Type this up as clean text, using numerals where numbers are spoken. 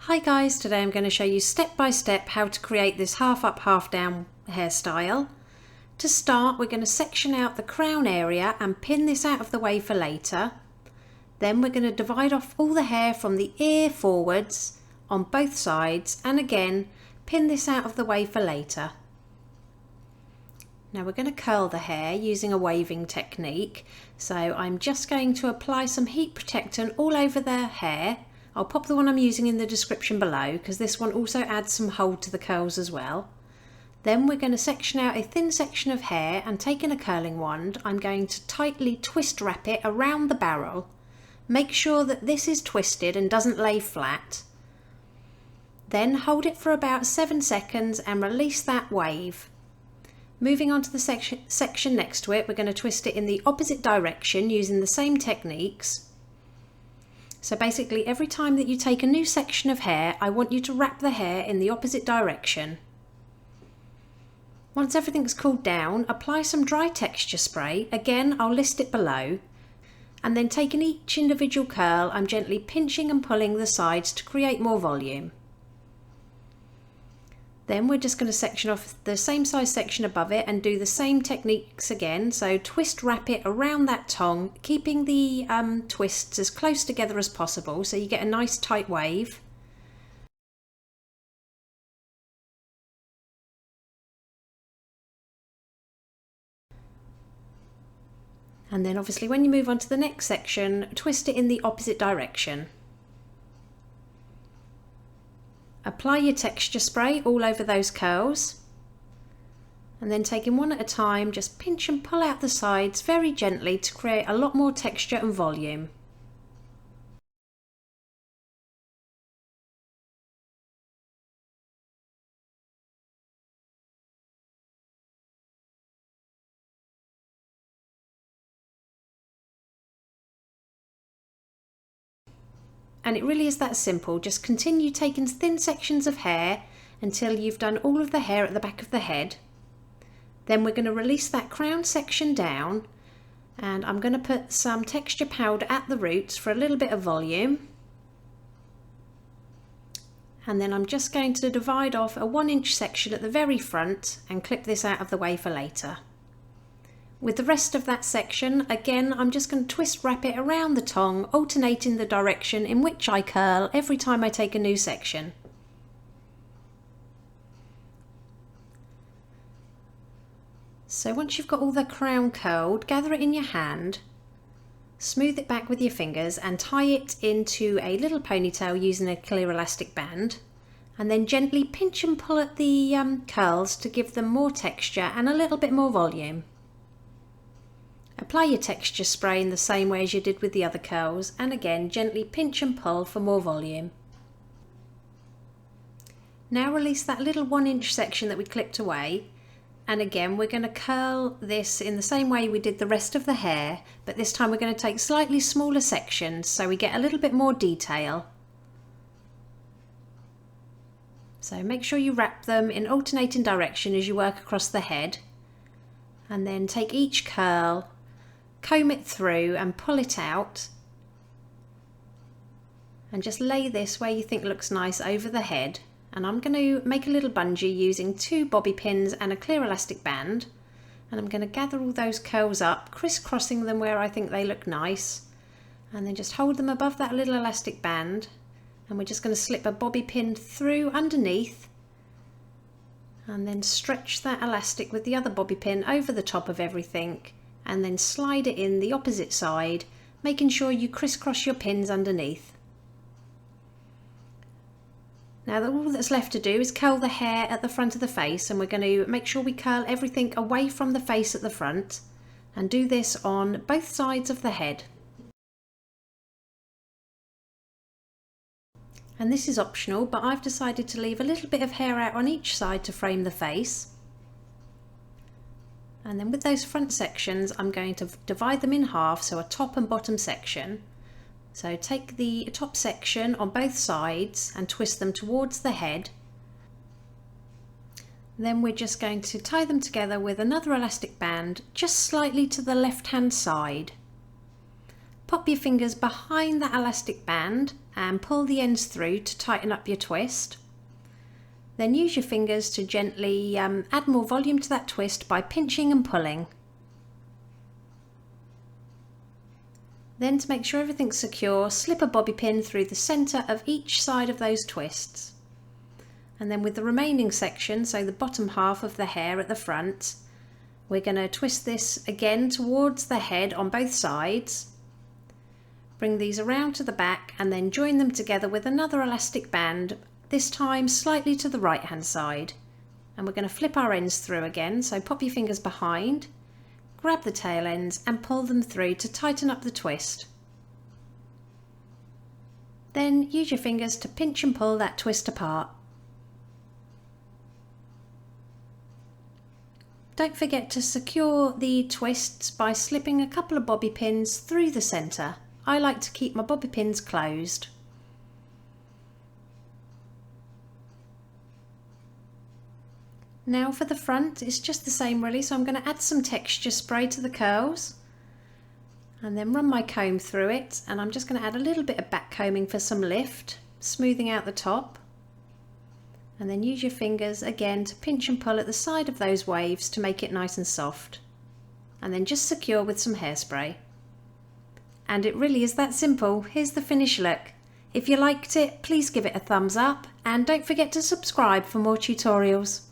Hi guys, today I'm going to show you step by step how to create this half up half down hairstyle. To start, we're going to section out the crown area and pin this out of the way for later. Then we're going to divide off all the hair from the ear forwards on both sides and again pin this out of the way for later. Now we're going to curl the hair using a waving technique, so I'm just going to apply some heat protectant all over the hair. I'll pop the one I'm using in the description below because this one also adds some hold to the curls as well. Then we're going to section out a thin section of hair and taking a curling wand I'm going to tightly twist wrap it around the barrel. Make sure that this is twisted and doesn't lay flat. Then hold it for about 7 seconds and release that wave. Moving on to the section next to it, we're going to twist it in the opposite direction using the same techniques. So basically every time that you take a new section of hair, I want you to wrap the hair in the opposite direction. Once everything's cooled down, apply some dry texture spray. Again, I'll list it below. And then taking each individual curl, I'm gently pinching and pulling the sides to create more volume. Then we're just going to section off the same size section above it and do the same techniques again. So twist wrap it around that tongue, keeping the twists as close together as possible so you get a nice tight wave. And then obviously when you move on to the next section, twist it in the opposite direction. Apply your texture spray all over those curls and then taking one at a time, just pinch and pull out the sides very gently to create a lot more texture and volume. And it really is that simple. Just continue taking thin sections of hair until you've done all of the hair at the back of the head. Then we're going to release that crown section down and I'm going to put some texture powder at the roots for a little bit of volume. And then I'm just going to divide off a 1-inch section at the very front and clip this out of the way for later. With the rest of that section, again, I'm just going to twist wrap it around the tongue, alternating the direction in which I curl every time I take a new section. So once you've got all the crown curled, gather it in your hand, smooth it back with your fingers and tie it into a little ponytail using a clear elastic band. And then gently pinch and pull at the curls to give them more texture and a little bit more volume. Apply your texture spray in the same way as you did with the other curls and again gently pinch and pull for more volume. Now release that little 1-inch section that we clipped away and again we're going to curl this in the same way we did the rest of the hair, but this time we're going to take slightly smaller sections so we get a little bit more detail. So make sure you wrap them in alternating direction as you work across the head and then take each curl, comb it through and pull it out and just lay this where you think looks nice over the head. And I'm going to make a little bungee using 2 bobby pins and a clear elastic band, and I'm going to gather all those curls up, crisscrossing them where I think they look nice, and then just hold them above that little elastic band and we're just going to slip a bobby pin through underneath and then stretch that elastic with the other bobby pin over the top of everything and then slide it in the opposite side, making sure you crisscross your pins underneath. Now all that's left to do is curl the hair at the front of the face, and we're going to make sure we curl everything away from the face at the front and do this on both sides of the head. And this is optional, but I've decided to leave a little bit of hair out on each side to frame the face. And then with those front sections, I'm going to divide them in half, so a top and bottom section. So take the top section on both sides and twist them towards the head. Then we're just going to tie them together with another elastic band just slightly to the left-hand side. Pop your fingers behind that elastic band and pull the ends through to tighten up your twist. Then use your fingers to gently add more volume to that twist by pinching and pulling. Then, to make sure everything's secure, slip a bobby pin through the centre of each side of those twists. And then with the remaining section, so the bottom half of the hair at the front, we're going to twist this again towards the head on both sides. Bring these around to the back and then join them together with another elastic band, this time slightly to the right hand side. And we're going to flip our ends through again, so pop your fingers behind, grab the tail ends and pull them through to tighten up the twist. Then use your fingers to pinch and pull that twist apart. Don't forget to secure the twists by slipping a couple of bobby pins through the centre. I like to keep my bobby pins closed. Now for the front, it's just the same really, so I'm going to add some texture spray to the curls and then run my comb through it, and I'm just going to add a little bit of back combing for some lift, smoothing out the top, and then use your fingers again to pinch and pull at the side of those waves to make it nice and soft, and then just secure with some hairspray. And it really is that simple. Here's the finished look. If you liked it, please give it a thumbs up and don't forget to subscribe for more tutorials.